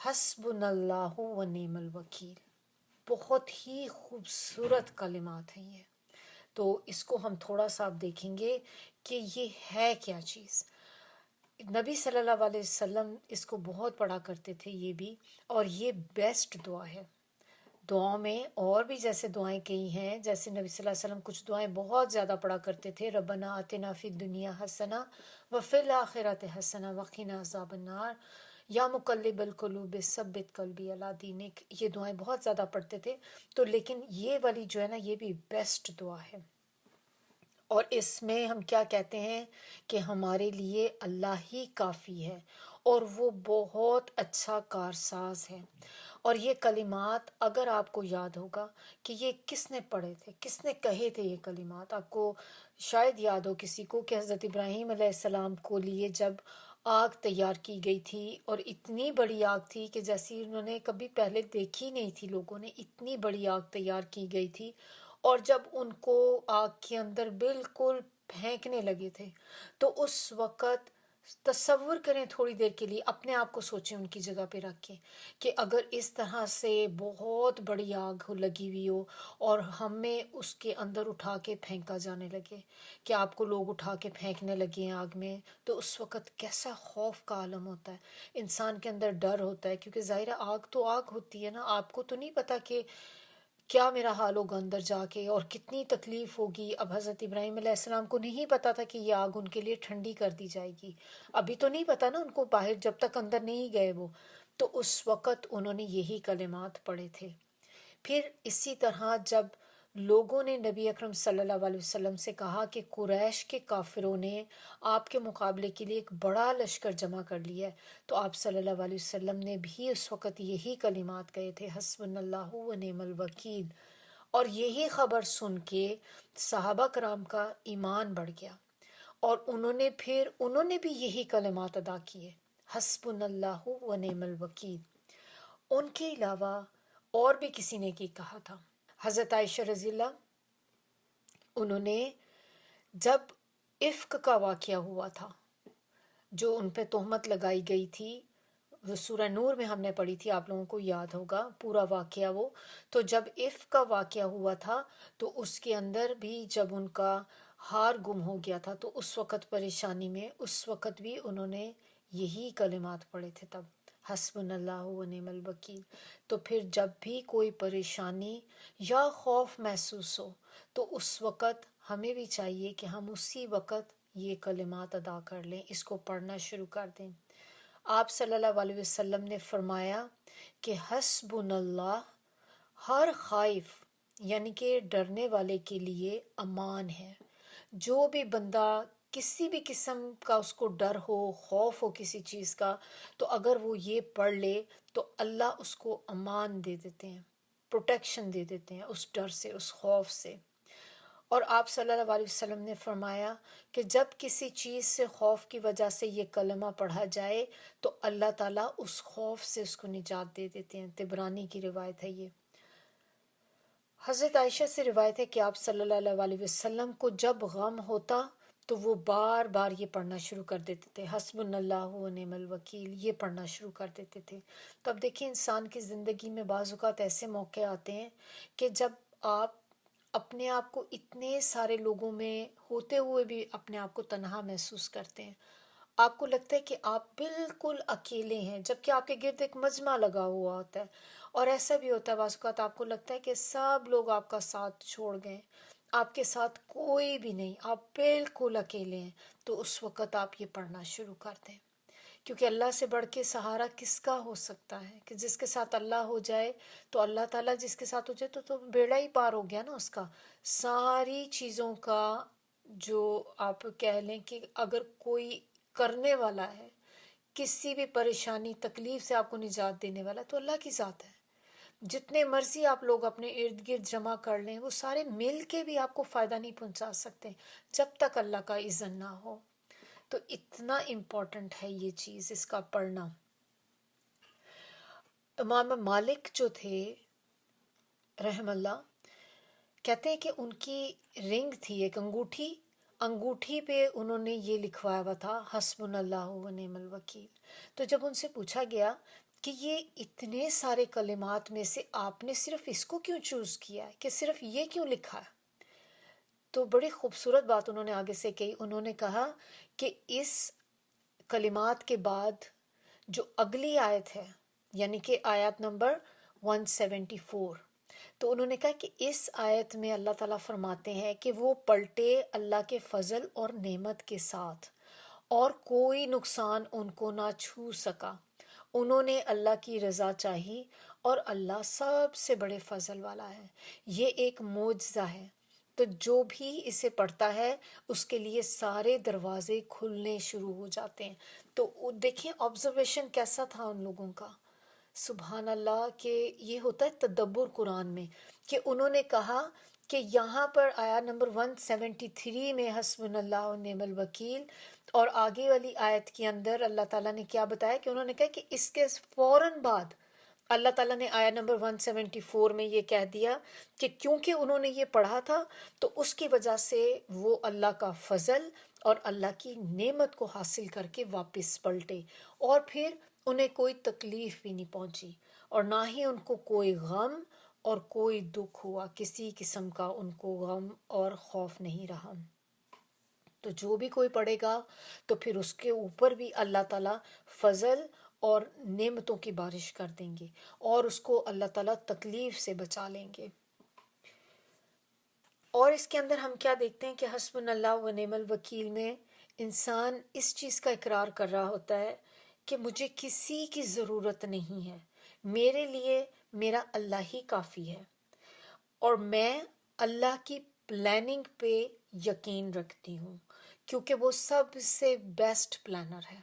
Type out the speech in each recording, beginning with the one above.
حسبناللہ و نعم الوکیل، بہت ہی خوبصورت کلمات ہیں یہ. تو اس کو ہم تھوڑا سا اب دیکھیں گے کہ یہ ہے کیا چیز. نبی صلی اللہ علیہ وسلم اس کو بہت پڑھا کرتے تھے یہ بھی، اور یہ بیسٹ دعا ہے. دعاؤں میں اور بھی جیسے دعائیں کئی ہیں، جیسے نبی صلی اللہ علیہ وسلم کچھ دعائیں بہت زیادہ پڑھا کرتے تھے. ربنا آتنا فی الدنیا حسنہ وفی الآخرۃ حسنہ وقنا عذاب النار، یا مقلب القلوب ثبت قلبی علی دینک. یہ دعائیں بہت زیادہ پڑھتے تھے. تو لیکن یہ والی جو ہے نا، یہ بھی بیسٹ دعا ہے. اور اس میں ہم کیا کہتے ہیں کہ ہمارے لیے اللہ ہی کافی ہے، اور وہ بہت اچھا کارساز ہے. اور یہ کلمات اگر آپ کو یاد ہوگا کہ یہ کس نے پڑھے تھے، کس نے کہے تھے یہ کلمات، آپ کو شاید یاد ہو کسی کو کہ حضرت ابراہیم علیہ السلام کو لیے جب آگ تیار کی گئی تھی، اور اتنی بڑی آگ تھی کہ جیسی انہوں نے کبھی پہلے دیکھی نہیں تھی، لوگوں نے اتنی بڑی آگ تیار کی گئی تھی. اور جب ان کو آگ کے اندر بالکل پھینکنے لگے تھے، تو اس وقت تصور کریں تھوڑی دیر کے لیے، اپنے آپ کو سوچیں ان کی جگہ پہ رکھ کے، کہ اگر اس طرح سے بہت بڑی آگ لگی ہوئی ہو اور ہمیں اس کے اندر اٹھا کے پھینکا جانے لگے، کہ آپ کو لوگ اٹھا کے پھینکنے لگے ہیں آگ میں، تو اس وقت کیسا خوف کا عالم ہوتا ہے. انسان کے اندر ڈر ہوتا ہے، کیونکہ ظاہر آگ تو آگ ہوتی ہے نا. آپ کو تو نہیں پتا کہ کیا میرا حال ہوگا اندر جا کے، اور کتنی تکلیف ہوگی. اب حضرت ابراہیم علیہ السلام کو نہیں پتا تھا کہ یہ آگ ان کے لیے ٹھنڈی کر دی جائے گی. ابھی تو نہیں پتا نا ان کو، باہر جب تک اندر نہیں گئے وہ. تو اس وقت انہوں نے یہی کلمات پڑھے تھے. پھر اسی طرح جب لوگوں نے نبی اکرم صلی اللہ علیہ وسلم سے کہا کہ قریش کے کافروں نے آپ کے مقابلے کے لیے ایک بڑا لشکر جمع کر لیا ہے، تو آپ صلی اللہ علیہ وسلم نے بھی اس وقت یہی کلمات کہے تھے، حسبنا اللہ و نعم الوکیل. اور یہی خبر سن کے صحابہ کرام کا ایمان بڑھ گیا، اور انہوں نے بھی یہی کلمات ادا کیے، حسبنا اللہ و نعم الوکیل. ان کے علاوہ اور بھی کسی نے کی کہا تھا. حضرت عائشہ رضی اللہ، انہوں نے جب افک کا واقعہ ہوا تھا، جو ان پہ تہمت لگائی گئی تھی، وہ سورہ نور میں ہم نے پڑھی تھی، آپ لوگوں کو یاد ہوگا پورا واقعہ وہ. تو جب افک کا واقعہ ہوا تھا، تو اس کے اندر بھی جب ان کا ہار گم ہو گیا تھا، تو اس وقت پریشانی میں، اس وقت بھی انہوں نے یہی کلمات پڑھے تھے تب، حسبنا اللہ و نعم الوکیل. تو پھر جب بھی کوئی پریشانی یا خوف محسوس ہو، تو اس وقت ہمیں بھی چاہیے کہ ہم اسی وقت یہ کلمات ادا کر لیں، اس کو پڑھنا شروع کر دیں. آپ صلی اللہ علیہ وسلم نے فرمایا کہ حسبنا اللہ ہر خائف، یعنی کہ ڈرنے والے کے لیے امان ہے. جو بھی بندہ کسی بھی قسم کا اس کو ڈر ہو، خوف ہو کسی چیز کا، تو اگر وہ یہ پڑھ لے تو اللہ اس کو امان دے دیتے ہیں، پروٹیکشن دے دیتے ہیں اس ڈر سے، اس خوف سے. اور آپ صلی اللہ علیہ وسلم نے فرمایا کہ جب کسی چیز سے خوف کی وجہ سے یہ کلمہ پڑھا جائے، تو اللہ تعالیٰ اس خوف سے اس کو نجات دے دیتے ہیں. طبرانی کی روایت ہے یہ. حضرت عائشہ سے روایت ہے کہ آپ صلی اللہ علیہ وسلم کو جب غم ہوتا تو وہ بار بار یہ پڑھنا شروع کر دیتے تھے، حسبنا اللہ و نعم الوکیل، یہ پڑھنا شروع کر دیتے تھے. تو اب دیکھیں، انسان کی زندگی میں بعض اوقات ایسے موقع آتے ہیں کہ جب آپ اپنے آپ کو اتنے سارے لوگوں میں ہوتے ہوئے بھی اپنے آپ کو تنہا محسوس کرتے ہیں. آپ کو لگتا ہے کہ آپ بالکل اکیلے ہیں، جبکہ آپ کے گرد ایک مجمع لگا ہوا ہوتا ہے. اور ایسا بھی ہوتا ہے بعض اوقات آپ کو لگتا ہے کہ سب لوگ آپ کا ساتھ چھوڑ گئے، آپ کے ساتھ کوئی بھی نہیں، آپ بالکل اکیلے ہیں. تو اس وقت آپ یہ پڑھنا شروع کر دیں، کیونکہ اللہ سے بڑھ کے سہارا کس کا ہو سکتا ہے؟ کہ جس کے ساتھ اللہ ہو جائے، تو اللہ تعالیٰ جس کے ساتھ ہو جائے تو بیڑا ہی پار ہو گیا نا اس کا. ساری چیزوں کا جو آپ کہہ لیں کہ اگر کوئی کرنے والا ہے، کسی بھی پریشانی تکلیف سے آپ کو نجات دینے والا، تو اللہ کی ذات ہے. جتنے مرضی آپ لوگ اپنے ارد گرد جمع کر لیں، وہ سارے مل کے بھی آپ کو فائدہ نہیں پہنچا سکتے جب تک اللہ کا اذن نہ ہو. تو اتنا امپورٹنٹ ہے یہ چیز، اس کا پڑھنا. امام مالک جو تھے رحم اللہ، کہتے ہیں کہ ان کی رنگ تھی، ایک انگوٹھی پہ انہوں نے یہ لکھوایا ہوا تھا، حسبنا اللہ و نعم الوکیل. تو جب ان سے پوچھا گیا کہ یہ اتنے سارے کلمات میں سے آپ نے صرف اس کو کیوں چوز کیا ہے، کہ صرف یہ کیوں لکھا ہے؟ تو بڑی خوبصورت بات انہوں نے آگے سے کہی. انہوں نے کہا کہ اس کلمات کے بعد جو اگلی آیت ہے، یعنی کہ آیت نمبر 174، تو انہوں نے کہا کہ اس آیت میں اللہ تعالیٰ فرماتے ہیں کہ وہ پلٹے اللہ کے فضل اور نعمت کے ساتھ، اور کوئی نقصان ان کو نہ چھو سکا. انہوں نے اللہ کی رضا چاہی اور اللہ سب سے بڑے فضل والا ہے. یہ ایک معجزہ ہے. تو جو بھی اسے پڑھتا ہے اس کے لیے سارے دروازے کھلنے شروع ہو جاتے ہیں. تو دیکھیں آبزرویشن کیسا تھا ان لوگوں کا. سبحان اللہ، کہ یہ ہوتا ہے تدبر قرآن میں، کہ انہوں نے کہا کہ یہاں پر آیت نمبر 173 میں حسبنا اللہ و نعم الوکیل، اور آگے والی آیت کے اندر اللہ تعالیٰ نے کیا بتایا کہ انہوں نے کہا کہ اس کے فوراً بعد اللہ تعالیٰ نے آیت نمبر 174 میں یہ کہہ دیا کہ کیونکہ انہوں نے یہ پڑھا تھا تو اس کی وجہ سے وہ اللہ کا فضل اور اللہ کی نعمت کو حاصل کر کے واپس پلٹے، اور پھر انہیں کوئی تکلیف بھی نہیں پہنچی، اور نہ ہی ان کو کوئی غم اور کوئی دکھ ہوا، کسی قسم کا ان کو غم اور خوف نہیں رہا. تو جو بھی کوئی پڑھے گا تو پھر اس کے اوپر بھی اللہ تعالیٰ فضل اور نعمتوں کی بارش کر دیں گے، اور اس کو اللہ تعالیٰ تکلیف سے بچا لیں گے. اور اس کے اندر ہم کیا دیکھتے ہیں کہ حسبنا اللہ و نعم الوکیل میں انسان اس چیز کا اقرار کر رہا ہوتا ہے کہ مجھے کسی کی ضرورت نہیں ہے، میرے لیے میرا اللہ ہی کافی ہے، اور میں اللہ کی پلاننگ پہ یقین رکھتی ہوں، کیونکہ وہ سب سے بیسٹ پلانر ہے،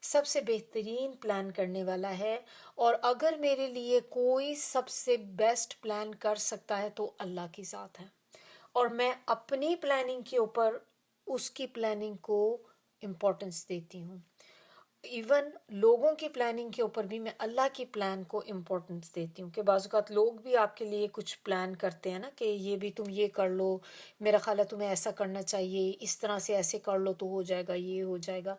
سب سے بہترین پلان کرنے والا ہے. اور اگر میرے لیے کوئی سب سے بیسٹ پلان کر سکتا ہے تو اللہ کی ذات ہے، اور میں اپنی پلاننگ کے اوپر اس کی پلاننگ کو امپورٹنس دیتی ہوں. ایون لوگوں کی پلاننگ کے اوپر بھی میں اللہ کی پلان کو امپورٹنس دیتی ہوں، کہ بعض اوقات لوگ بھی آپ کے لیے کچھ پلان کرتے ہیں نا، کہ یہ بھی تم یہ کر لو، میرا خیال ہے تمہیں ایسا کرنا چاہیے، اس طرح سے ایسے کر لو تو ہو جائے گا، یہ ہو جائے گا.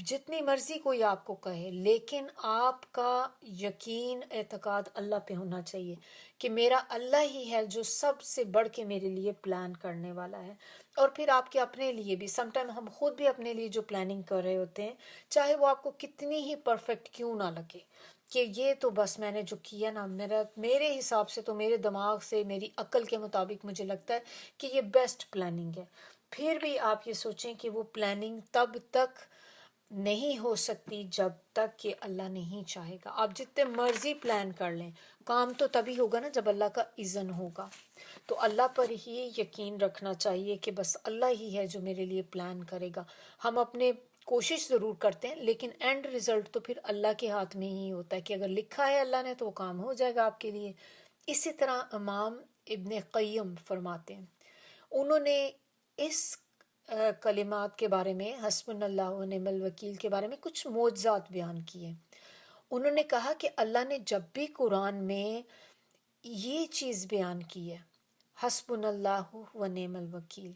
جتنی مرضی کوئی آپ کو کہے، لیکن آپ کا یقین اعتقاد اللہ پہ ہونا چاہیے کہ میرا اللہ ہی ہے جو سب سے بڑھ کے میرے لیے پلان کرنے والا ہے. اور پھر آپ کے اپنے لیے بھی سم ٹائم ہم خود بھی اپنے لیے جو پلاننگ کر رہے ہوتے ہیں، چاہے وہ آپ کو کتنی ہی پرفیکٹ کیوں نہ لگے، کہ یہ تو بس میں نے جو کیا نا، میرے حساب سے تو میرے دماغ سے میری عقل کے مطابق مجھے لگتا ہے کہ یہ بیسٹ پلاننگ ہے، پھر بھی آپ یہ سوچیں کہ وہ پلاننگ تب تک نہیں ہو سکتی جب تک کہ اللہ نہیں چاہے گا. آپ جتنے مرضی پلان کر لیں، کام تو تبھی ہوگا نا جب اللہ کا اذن ہوگا. تو اللہ پر ہی یقین رکھنا چاہیے کہ بس اللہ ہی ہے جو میرے لیے پلان کرے گا. ہم اپنے کوشش ضرور کرتے ہیں، لیکن اینڈ رزلٹ تو پھر اللہ کے ہاتھ میں ہی ہوتا ہے، کہ اگر لکھا ہے اللہ نے تو وہ کام ہو جائے گا آپ کے لیے. اسی طرح امام ابن قیم فرماتے ہیں، انہوں نے اس کلمات کے بارے میں، حسبنا اللہ و نعم الوکیل کے بارے میں کچھ معجزات بیان کیے. انہوں نے کہا کہ اللہ نے جب بھی قرآن میں یہ چیز بیان کی ہے، حسبنا اللہ و نعم الوکیل،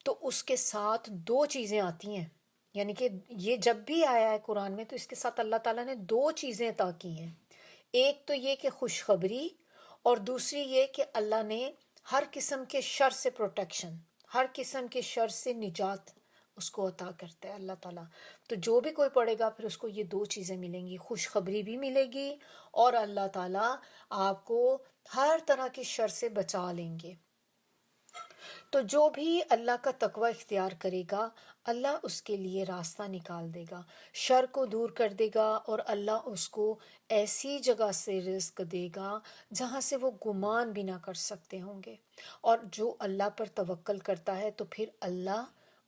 تو اس کے ساتھ دو چیزیں آتی ہیں. یعنی کہ یہ جب بھی آیا ہے قرآن میں تو اس کے ساتھ اللہ تعالیٰ نے دو چیزیں عطا کی ہیں. ایک تو یہ کہ خوشخبری، اور دوسری یہ کہ اللہ نے ہر قسم کے شر سے پروٹیکشن، ہر قسم کے شر سے نجات اس کو عطا کرتا ہے اللہ تعالیٰ. تو جو بھی کوئی پڑھے گا پھر اس کو یہ دو چیزیں ملیں گی، خوشخبری بھی ملے گی، اور اللہ تعالیٰ آپ کو ہر طرح کے شر سے بچا لیں گے. تو جو بھی اللہ کا تقوی اختیار کرے گا، اللہ اس کے لیے راستہ نکال دے گا، شر کو دور کر دے گا، اور اللہ اس کو ایسی جگہ سے رزق دے گا جہاں سے وہ گمان بھی نہ کر سکتے ہوں گے. اور جو اللہ پر توکل کرتا ہے تو پھر اللہ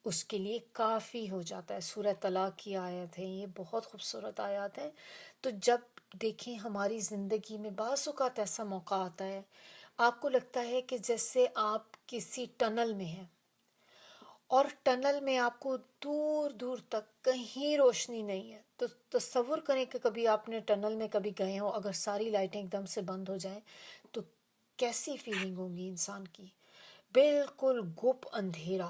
اس کے لیے کافی ہو جاتا ہے. سورہ طلاق کی آیت ہے، یہ بہت خوبصورت آیات ہے. تو جب دیکھیں ہماری زندگی میں بعض اوقات ایسا موقع آتا ہے، آپ کو لگتا ہے کہ جیسے آپ کسی ٹنل میں ہیں، اور ٹنل میں آپ کو دور دور تک کہیں روشنی نہیں ہے. تو تصور کریں کہ کبھی آپ نے ٹنل میں کبھی گئے ہوں، اگر ساری لائٹیں ایک دم سے بند ہو جائیں تو کیسی فیلنگ ہوگی انسان کی، بالکل گپ اندھیرا.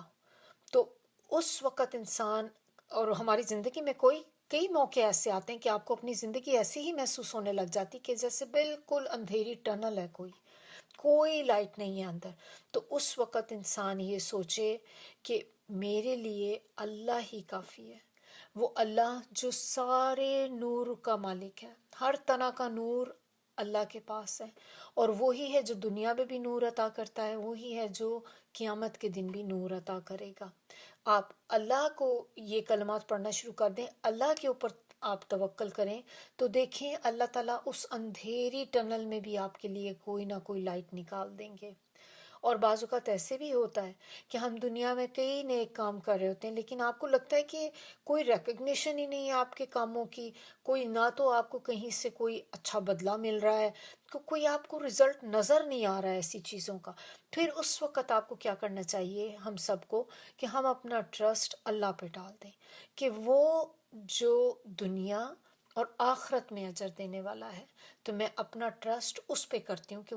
تو اس وقت انسان، اور ہماری زندگی میں کوئی کئی موقع ایسے آتے ہیں کہ آپ کو اپنی زندگی ایسی ہی محسوس ہونے لگ جاتی کہ جیسے بالکل اندھیری ٹنل ہے، کوئی لائٹ نہیں ہے اندر. تو اس وقت انسان یہ سوچے کہ میرے لیے اللہ ہی کافی ہے. وہ اللہ جو سارے نور کا مالک ہے، ہر طرح کا نور اللہ کے پاس ہے، اور وہی ہے جو دنیا میں بھی نور عطا کرتا ہے، وہی ہے جو قیامت کے دن بھی نور عطا کرے گا. آپ اللہ کو یہ کلمات پڑھنا شروع کر دیں، اللہ کے اوپر آپ توکل کریں، تو دیکھیں اللہ تعالیٰ اس اندھیری ٹنل میں بھی آپ کے لیے کوئی نہ کوئی لائٹ نکال دیں گے. اور بعض اوقات ایسے بھی ہوتا ہے کہ ہم دنیا میں کئی نیک کام کر رہے ہوتے ہیں، لیکن آپ کو لگتا ہے کہ کوئی ریکگنیشن ہی نہیں ہے آپ کے کاموں کی، کوئی نہ تو آپ کو کہیں سے کوئی اچھا بدلہ مل رہا ہے، کوئی آپ کو رزلٹ نظر نہیں آ رہا ہے ایسی چیزوں کا. پھر اس وقت آپ کو کیا کرنا چاہیے ہم سب کو، کہ ہم اپنا ٹرسٹ اللہ پہ ڈال دیں، کہ وہ جو دنیا اور آخرت میں اجر دینے والا ہے، تو میں اپنا ٹرسٹ اس پہ کرتی ہوں کہ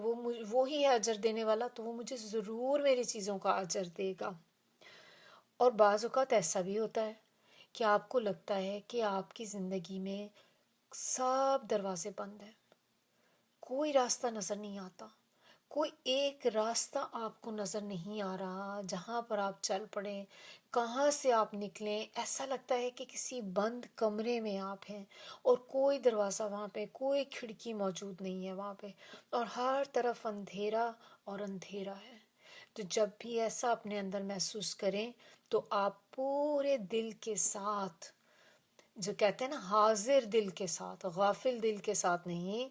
وہی ہے اجر دینے والا، تو وہ مجھے ضرور میری چیزوں کا اجر دے گا. اور بعض اوقات ایسا بھی ہوتا ہے کہ آپ کو لگتا ہے کہ آپ کی زندگی میں سب دروازے بند ہیں، کوئی راستہ نظر نہیں آتا، کوئی ایک راستہ آپ کو نظر نہیں آ رہا، جہاں پر آپ چل پڑیں، کہاں سے آپ نکلیں. ایسا لگتا ہے کہ کسی بند کمرے میں آپ ہیں، اور کوئی دروازہ وہاں پہ، کوئی کھڑکی موجود نہیں ہے وہاں پہ، اور ہر طرف اندھیرا اور اندھیرا ہے. تو جب بھی ایسا اپنے اندر محسوس کریں تو آپ پورے دل کے ساتھ، جو کہتے ہیں نا حاضر دل کے ساتھ، غافل دل کے ساتھ نہیں،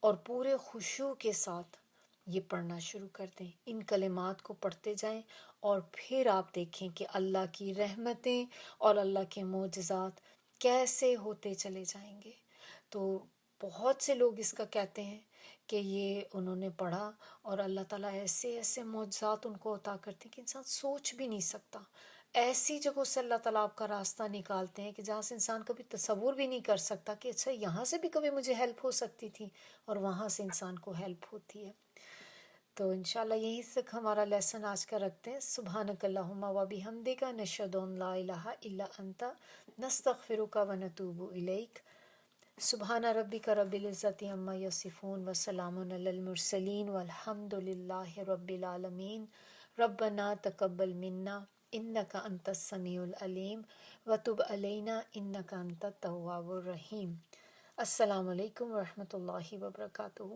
اور پورے خشوع کے ساتھ یہ پڑھنا شروع کر دیں. ان کلمات کو پڑھتے جائیں، اور پھر آپ دیکھیں کہ اللہ کی رحمتیں اور اللہ کے معجزات کیسے ہوتے چلے جائیں گے. تو بہت سے لوگ اس کا کہتے ہیں کہ یہ انہوں نے پڑھا اور اللہ تعالیٰ ایسے ایسے معجزات ان کو عطا کرتے ہیں کہ انسان سوچ بھی نہیں سکتا. ایسی جگہوں سے اللہ تعالیٰ آپ کا راستہ نکالتے ہیں کہ جہاں سے انسان کبھی تصور بھی نہیں کر سکتا کہ اچھا یہاں سے بھی کبھی مجھے ہیلپ ہو سکتی تھی، اور وہاں سے انسان کو ہیلپ ہوتی ہے. تو انشاءاللہ یہیں تک ہمارا لیسن آج کا رکھتے ہیں. سبحانک اللہم و بحمدک، نشہد ان لا الہ الا انت، نستغفرک و نتوب الیک. سبحان ربک رب العزت عما یصفون وسلام علی المرسلین والحمد للہ رب العالمین. ربنا تقبل منا انک انت السمیع العلیم وتب علینا انک انت التواب الرحیم. السلام علیکم ورحمۃ اللہ وبرکاتہ.